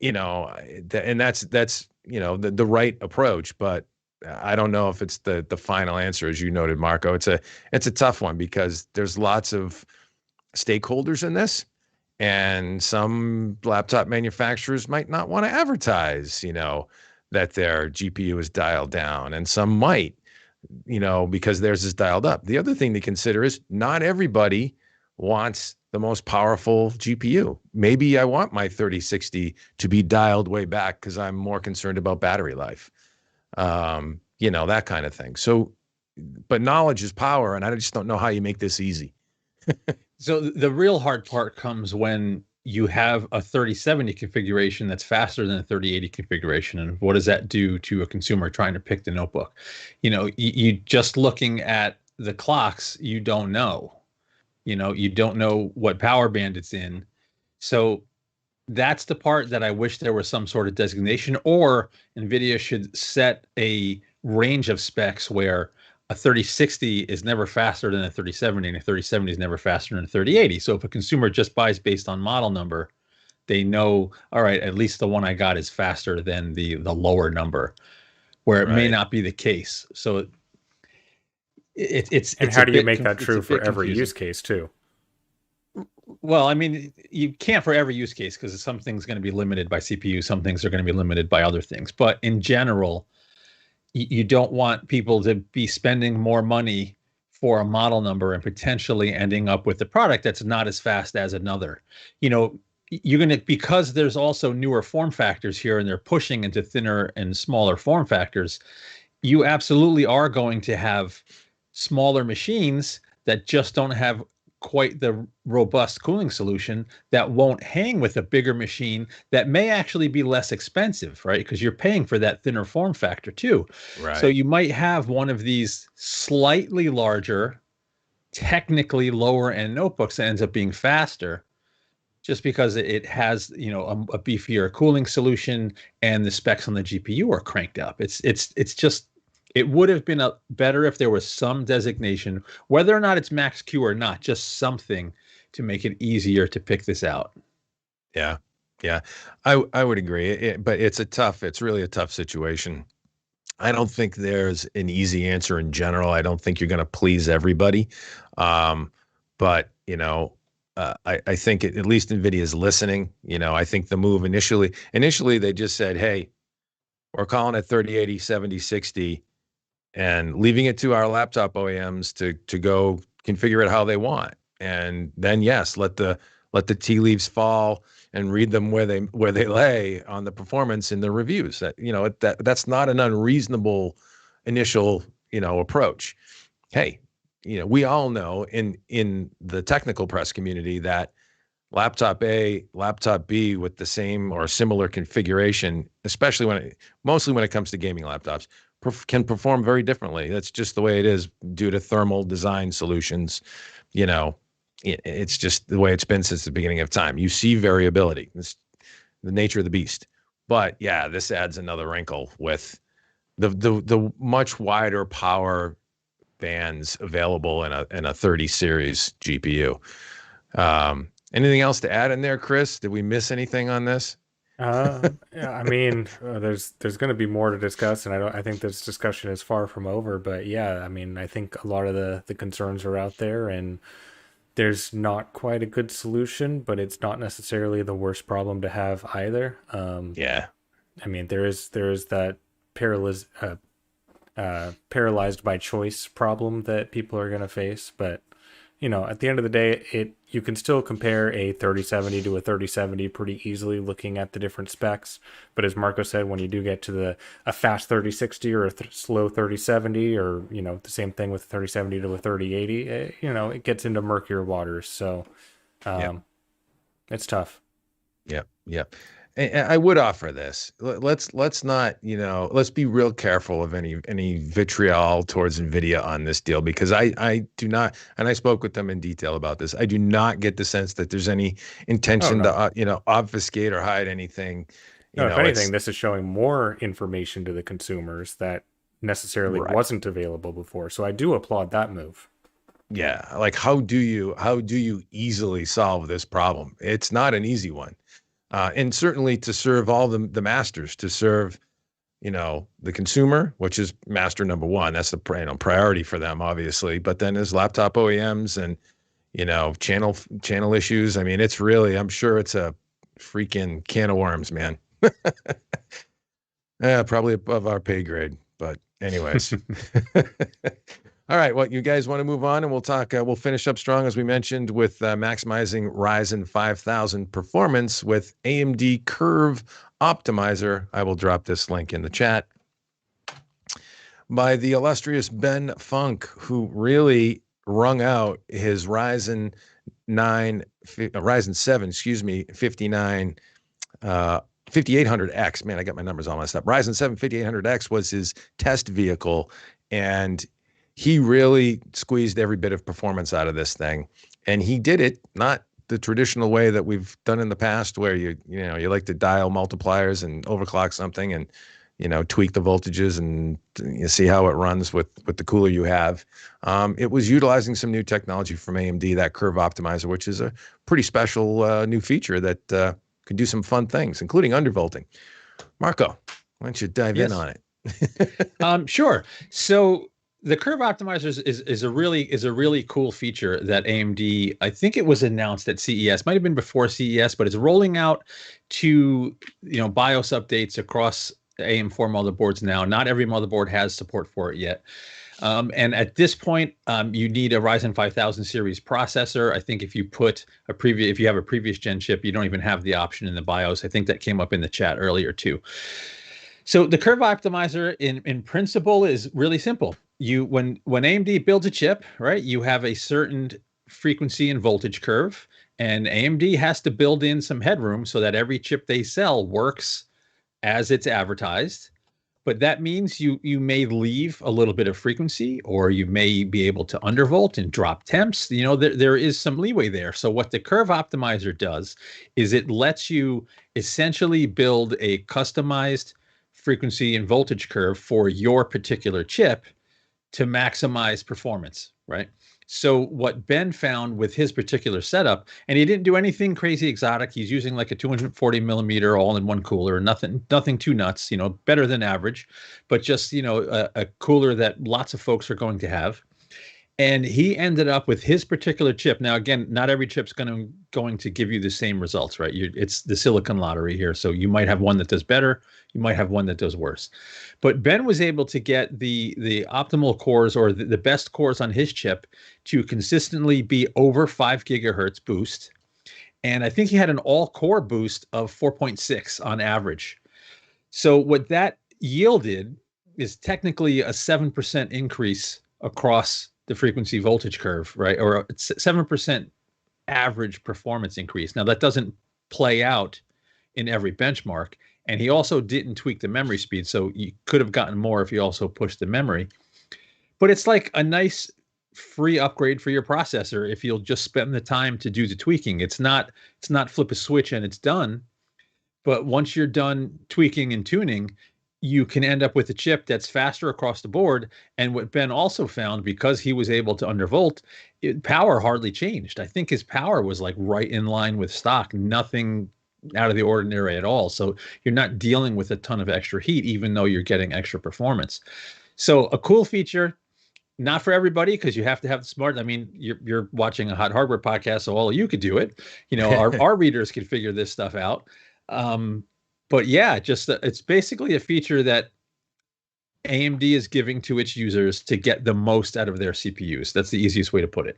and that's the right approach. But I don't know if it's the final answer, as you noted, Marco. It's a tough one because there's lots of stakeholders in this, and some laptop manufacturers might not want to advertise, that their GPU is dialed down, and some might, because theirs is dialed up. The other thing to consider is not everybody wants the most powerful GPU. Maybe I want my 3060 to be dialed way back because I'm more concerned about battery life, that kind of thing. So, but knowledge is power, and I just don't know how you make this easy. So the real hard part comes when you have a 3070 configuration that's faster than a 3080 configuration. And what does that do to a consumer trying to pick the notebook? You just looking at the clocks, you don't know. You don't know what power band it's in. So that's the part that I wish there was some sort of designation, or NVIDIA should set a range of specs where a 3060 is never faster than a 3070, and a 3070 is never faster than a 3080. So if a consumer just buys based on model number, they know, all right, at least the one I got is faster than the lower number, where it may not be the case. So it's how do you make that true for every use case too? Well, I mean, you can't for every use case because some things are going to be limited by CPU, some things are going to be limited by other things. But in general, you don't want people to be spending more money for a model number and potentially ending up with a product that's not as fast as another. You're going to, because there's also newer form factors here and they're pushing into thinner and smaller form factors, you absolutely are going to have smaller machines that just don't have quite the robust cooling solution that won't hang with a bigger machine that may actually be less expensive, right? Because you're paying for that thinner form factor too. Right. So you might have one of these slightly larger, technically lower end notebooks that ends up being faster just because it has, a beefier cooling solution and the specs on the GPU are cranked up. It's just, it would have been better if there was some designation, whether or not it's max Q or not, just something to make it easier to pick this out. Yeah. I would agree. But it's really a tough situation. I don't think there's an easy answer in general. I don't think you're going to please everybody. But, I think at least NVIDIA is listening. I think the move initially they just said, hey, we're calling it 3080, 7060. And leaving it to our laptop OEMs to go configure it how they want, and then yes, let the tea leaves fall and read them where they lay on the performance in the reviews. That's not an unreasonable initial approach. Hey, we all know in the technical press community that laptop A, laptop B with the same or similar configuration, especially mostly when it comes to gaming laptops, can perform very differently. That's just the way it is due to thermal design solutions. It's just the way it's been since the beginning of time. You see variability. It's the nature of the beast. But yeah, this adds another wrinkle with the much wider power bands available in a 30 series GPU. Anything else to add in there, Chris? Did we miss anything on this? Yeah, I mean, there's going to be more to discuss, and I think this discussion is far from over. But yeah, I mean, I think a lot of the concerns are out there, and there's not quite a good solution, but it's not necessarily the worst problem to have either. Yeah, I mean, there is that paralyzed by choice problem that people are going to face, but at the end of the day, you can still compare a 3070 to a 3070 pretty easily looking at the different specs. But as Marco said, when you do get to a fast 3060 or a slow 3070, or the same thing with 3070 to a 3080, it gets into murkier waters. So it's tough. Yep. And I would offer this. Let's not, let's be real careful of any vitriol towards NVIDIA on this deal, because I do not, and I spoke with them in detail about this. I do not get the sense that there's any intention to obfuscate or hide anything. No, if anything, this is showing more information to the consumers that necessarily wasn't available before. So I do applaud that move. Yeah, like how do you easily solve this problem? It's not an easy one, and certainly to serve all the masters, to serve the consumer, which is master number one. That's the priority for them, obviously. But then there's laptop OEMs and channel issues. I mean, it's really, I'm sure it's a freaking can of worms, man. Yeah, probably above our pay grade, but anyways. All right, well, you guys want to move on and we'll talk, we'll finish up strong, as we mentioned, with maximizing Ryzen 5000 performance with AMD Curve Optimizer. I will drop this link in the chat by the illustrious Ben Funk, who really wrung out his Ryzen 7, 59, 5800X. Man, I got my numbers all messed up. Ryzen 7 5800X was his test vehicle, and he really squeezed every bit of performance out of this thing. And he did it not the traditional way that we've done in the past, where you like to dial multipliers and overclock something and tweak the voltages and you see how it runs with the cooler you have. It was utilizing some new technology from AMD, that Curve Optimizer, which is a pretty special new feature that can do some fun things, including undervolting. Marco, why don't you dive in on it? Sure. So the Curve Optimizer is a really cool feature that AMD, I think it was announced at CES, might have been before CES, but it's rolling out to BIOS updates across AM4 motherboards now. Not every motherboard has support for it yet. And at this point, you need a Ryzen 5000 series processor. I think if you have a previous gen chip, you don't even have the option in the BIOS. I think that came up in the chat earlier too. So the Curve Optimizer in principle is really simple. When AMD builds a chip, right, you have a certain frequency and voltage curve, and AMD has to build in some headroom so that every chip they sell works as it's advertised. But that means you may leave a little bit of frequency, or you may be able to undervolt and drop temps. There is some leeway there. So what the Curve Optimizer does is it lets you essentially build a customized frequency and voltage curve for your particular chip to maximize performance, right? So what Ben found with his particular setup, and he didn't do anything crazy exotic. He's using like a 240 millimeter all-in-one cooler, nothing too nuts, better than average, but just, a cooler that lots of folks are going to have. And he ended up with his particular chip. Now, again, not every chip's going to give you the same results, right? It's the silicon lottery here. So you might have one that does better. You might have one that does worse. But Ben was able to get the optimal cores, or the best cores on his chip, to consistently be over 5 gigahertz boost. And I think he had an all-core boost of 4.6 on average. So what that yielded is technically a 7% increase across the frequency voltage curve, right? Or a 7% average performance increase. Now, that doesn't play out in every benchmark. And he also didn't tweak the memory speed. So you could have gotten more if you also pushed the memory. But it's like a nice free upgrade for your processor if you'll just spend the time to do the tweaking. It's not flip a switch and it's done. But once you're done tweaking and tuning, you can end up with a chip that's faster across the board. And what Ben also found, because he was able to undervolt, power hardly changed. I think his power was like right in line with stock, nothing out of the ordinary at all. So you're not dealing with a ton of extra heat, even though you're getting extra performance. So a cool feature, not for everybody, because you have to have the smart. I mean, you're watching a hot hardware podcast, so all of you could do it. Our readers could figure this stuff out. But yeah, it's basically a feature that AMD is giving to its users to get the most out of their CPUs. That's the easiest way to put it.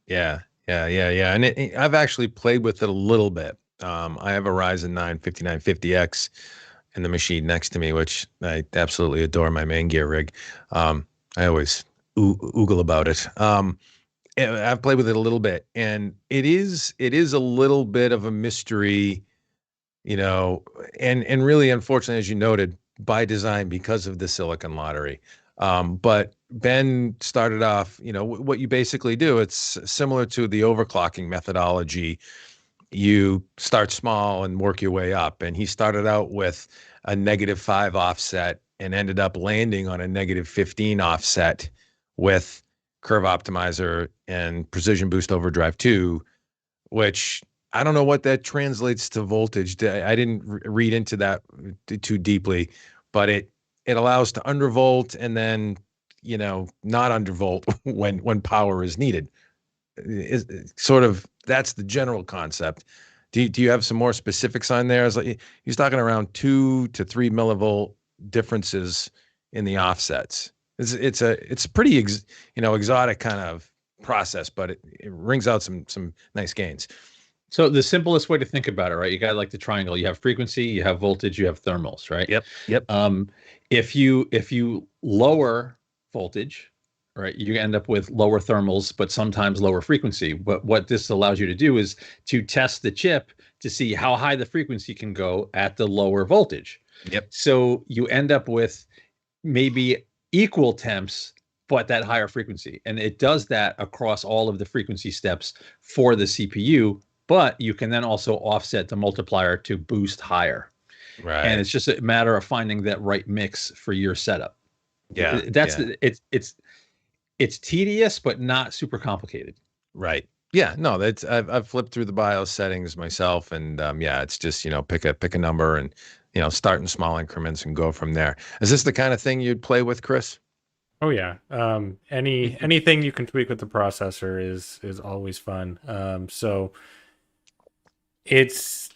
Yeah. And I've actually played with it a little bit. I have a Ryzen 9 5950X in the machine next to me, which I absolutely adore, my main gear rig. I always oogle about it. I've played with it a little bit, and it is a little bit of a mystery, and really, unfortunately, as you noted, by design because of the silicon lottery. But Ben started off, what you basically do, it's similar to the overclocking methodology you start small and work your way up. And he started out with a -5 offset and ended up landing on a -15 offset with Curve Optimizer and Precision Boost Overdrive 2, which I don't know what that translates to voltage. I didn't read into that too deeply, but it allows to undervolt and then, not undervolt when power is needed. Is sort of that's the general concept. Do you have some more specifics on there? He's talking around 2 to 3 millivolt differences in the offsets. It's a pretty exotic kind of process, but it rings out some nice gains. So the simplest way to think about it, right? You got like the triangle. You have frequency, you have voltage, you have thermals, right? Yep. If you lower voltage, right, you end up with lower thermals, but sometimes lower frequency. But what this allows you to do is to test the chip to see how high the frequency can go at the lower voltage. Yep. So you end up with maybe equal temps, but that higher frequency. And it does that across all of the frequency steps for the CPU, but you can then also offset the multiplier to boost higher. Right. And it's just a matter of finding that right mix for your setup. Yeah. It's tedious, but not super complicated. Right. Yeah. No, I've flipped through the BIOS settings myself, and it's just pick a number and start in small increments and go from there. Is this the kind of thing you'd play with, Chris? Oh yeah. Anything you can tweak with the processor is always fun. So it's,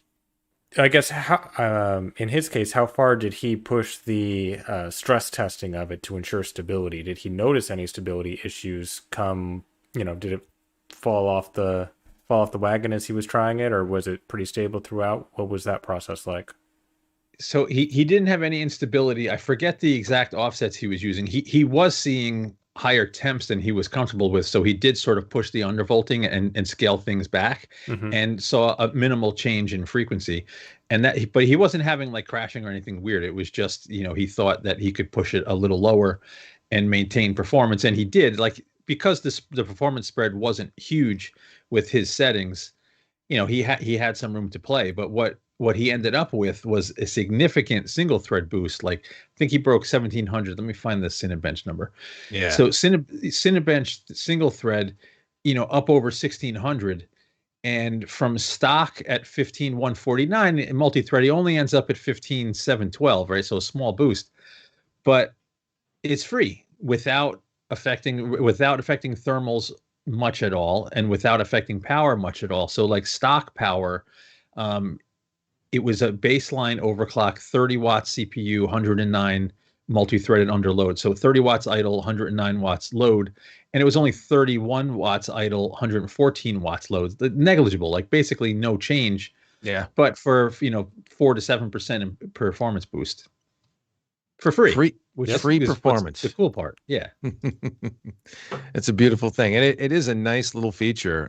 I guess, how in his case, how far did he push the stress testing of it to ensure stability? Did he notice any stability issues come, did it fall off the wagon as he was trying it, or was it pretty stable throughout? What was that process like? So he didn't have any instability. I forget the exact offsets he was using. He was seeing higher temps than he was comfortable with, so he did sort of push the undervolting and scale things back, and saw a minimal change in frequency. But he wasn't having like crashing or anything weird. It was just he thought that he could push it a little lower and maintain performance, and he did. Like, because the performance spread wasn't huge with his settings, he had some room to play. But what he ended up with was a significant single thread boost. Like, I think he broke 1700. Let me find the Cinebench number. Yeah. So Cinebench single thread, up over 1600, and from stock at 15149 multi-thread, he only ends up at 15712, right? So a small boost, but it's free without affecting thermals much at all, and without affecting power much at all. So like stock power, it was a baseline overclock 30 watts CPU, 109 multi-threaded under load. So 30 watts idle, 109 watts load, and it was only 31 watts idle, 114 watts load. Negligible, like basically no change. Yeah. But for 4 to 7% in performance boost for free. Free performance. The cool part. Yeah. It's a beautiful thing. And it is a nice little feature.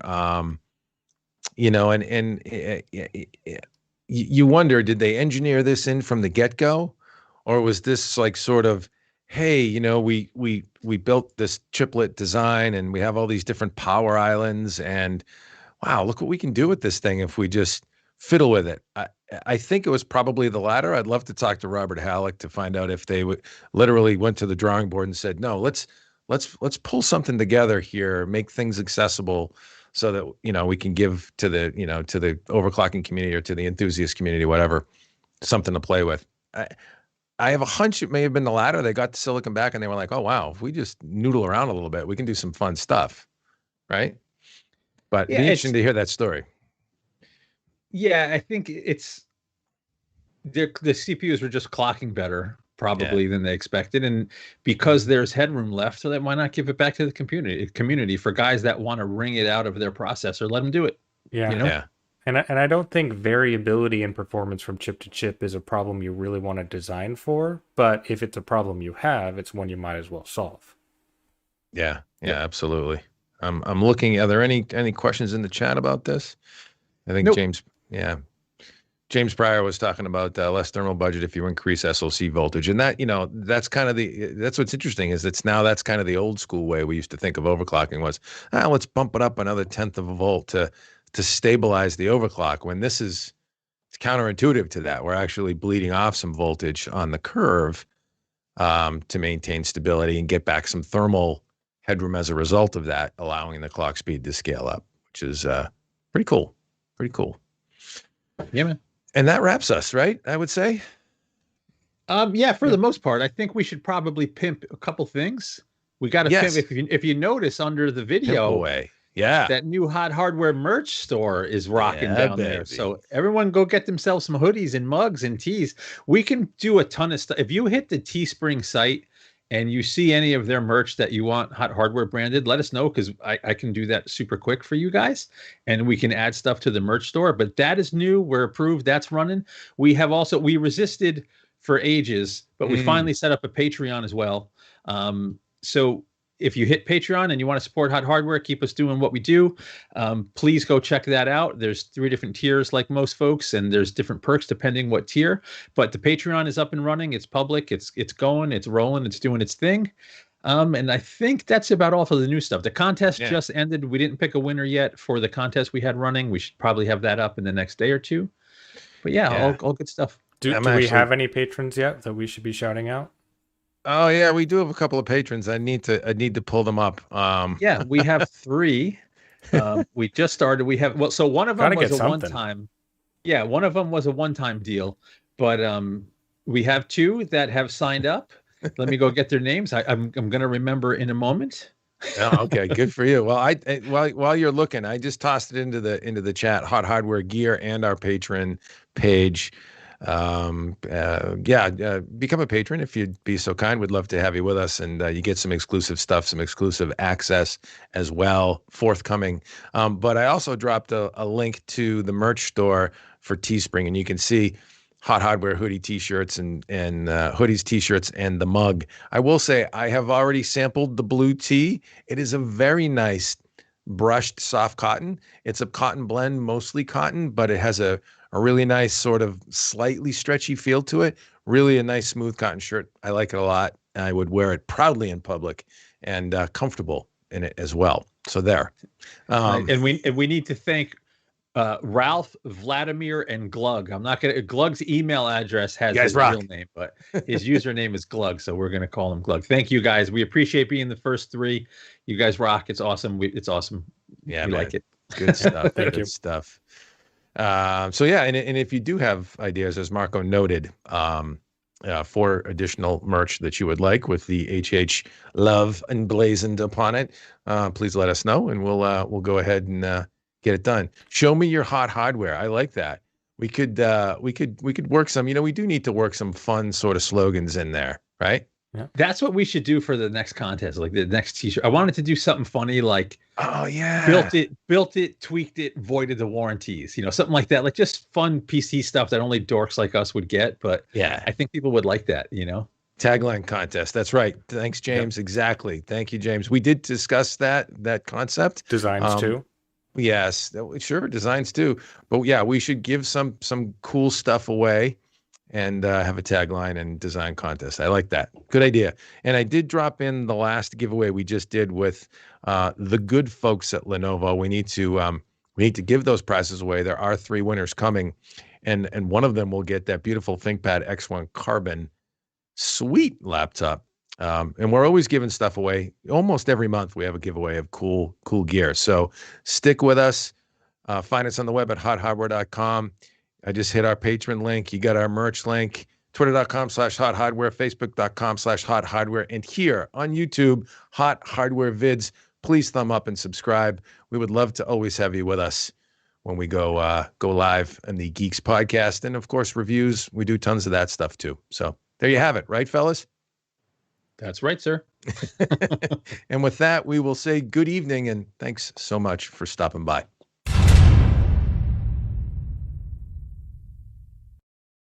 You wonder, did they engineer this in from the get-go, or was this like sort of, hey, we built this chiplet design and we have all these different power islands, and wow, look what we can do with this thing if we just fiddle with it. I think it was probably the latter. I'd love to talk to Robert Halleck to find out if they literally went to the drawing board and said, no, let's pull something together here, make things accessible, so that we can give to the to the overclocking community or to the enthusiast community, whatever, something to play with. I have a hunch it may have been the latter. They got the silicon back and they were like, oh wow, if we just noodle around a little bit, we can do some fun stuff, right? But it'd be interesting to hear that story. Yeah, I think it's the CPUs were just clocking better probably than they expected, and because there's headroom left, so that why not give it back to the community for guys that want to wring it out of their processor? Let them do it. Yeah. And I don't think variability in performance from chip to chip is a problem you really want to design for, but if it's a problem you have, it's one you might as well solve. Yeah, absolutely. I'm looking. Are there any questions in the chat about this? I think nope. James Pryor was talking about less thermal budget if you increase SoC voltage, and that that's kind of that's what's interesting is that's kind of the old school way we used to think of overclocking was let's bump it up another 1/10 of a volt to to stabilize the overclock, when this is, it's counterintuitive to that. We're actually bleeding off some voltage on the curve to maintain stability and get back some thermal headroom as a result of that, allowing the clock speed to scale up, which is pretty cool. Pretty cool. Yeah, man. And that wraps us, right? I would say. Yeah, for the most part, I think we should probably pimp a couple things. We got to Yes. pimp. If you notice under the Pimp video, away. Yeah. that new Hot Hardware merch store is rocking Yeah, down there. baby. So everyone go get themselves some hoodies and mugs and tees. We can do a ton of stuff. If you hit the Teespring site and you see any of their merch that you want Hot Hardware branded, let us know, because I can do that super quick for you guys, and we can add stuff to the merch store. But that is new. We're approved. That's running. We resisted for ages, but we finally set up a Patreon as well. So if you hit Patreon and you want to support Hot Hardware, keep us doing what we do, please go check that out. There's 3 different tiers like most folks, and there's different perks depending what tier. But the Patreon is up and running. It's public. It's going. It's rolling. It's doing its thing. And I think that's about all for the new stuff. The contest just ended. We didn't pick a winner yet for the contest we had running. We should probably have that up in the next day or two. But yeah. All good stuff. Do we have any patrons yet that we should be shouting out? Oh yeah, we do have a couple of patrons. I need to pull them up. Yeah, we have 3. We just started. We have so one of them was a one-time. Yeah, one of them was a one-time deal, but we have 2 that have signed up. Let me go get their names. I'm going to remember in a moment. Oh, okay, good for you. Well, while you're looking, I just tossed it into the chat. Hot Hardware gear and our patron page. Become a patron if you'd be so kind. We'd love to have you with us, and you get some exclusive stuff, some exclusive access as well, forthcoming. But I also dropped a link to the merch store for Teespring, and you can see Hot Hardware hoodie, t-shirts, and hoodies, t-shirts, and the mug. I will say I have already sampled the blue tee. It is a very nice brushed soft cotton. It's a cotton blend, mostly cotton, but it has a really nice sort of slightly stretchy feel to it. Really a nice smooth cotton shirt. I like it a lot. I would wear it proudly in public, and comfortable in it as well. So there. And we need to thank Ralph, Vladimir, and Glug. I'm not gonna. Glug's email address has his real name, but his username is Glug, so we're gonna call him Glug. Thank you guys. We appreciate being the first 3. You guys rock. It's awesome. It's awesome. Yeah, we like it. Good stuff. Thank you. Good stuff. So yeah, and if you do have ideas, as Marco noted, for additional merch that you would like with the HH love emblazoned upon it, please let us know, and we'll go ahead and get it done. Show me your hot hardware. I like that. We could work some. We do need to work some fun sort of slogans in there, right? Yeah. That's what we should do for the next contest, like the next t-shirt. I wanted to do something funny, like, oh yeah, built it, tweaked it, voided the warranties, something like that, like just fun PC stuff that only dorks like us would get. But yeah, I think people would like that, Tagline contest. That's right. Thanks, James. Yep. Exactly. Thank you, James. We did discuss that concept. Designs too. Yes, sure. Designs too. But yeah, we should give some cool stuff away, and have a tagline and design contest. I like that. Good idea. And I did drop in the last giveaway we just did with the good folks at Lenovo. We need to give those prizes away. There are 3 winners coming, and one of them will get that beautiful ThinkPad X1 Carbon sweet laptop. And we're always giving stuff away. Almost every month we have a giveaway of cool gear. So stick with us. Find us on the web at hothardware.com. I just hit our patron link. You got our merch link, twitter.com/hothardware, facebook.com/hothardware, and here on YouTube, Hot Hardware Vids. Please thumb up and subscribe. We would love to always have you with us when we go live in the Geeks podcast. And of course, reviews. We do tons of that stuff too. So there you have it, right, fellas? That's right, sir. And with that, we will say good evening and thanks so much for stopping by.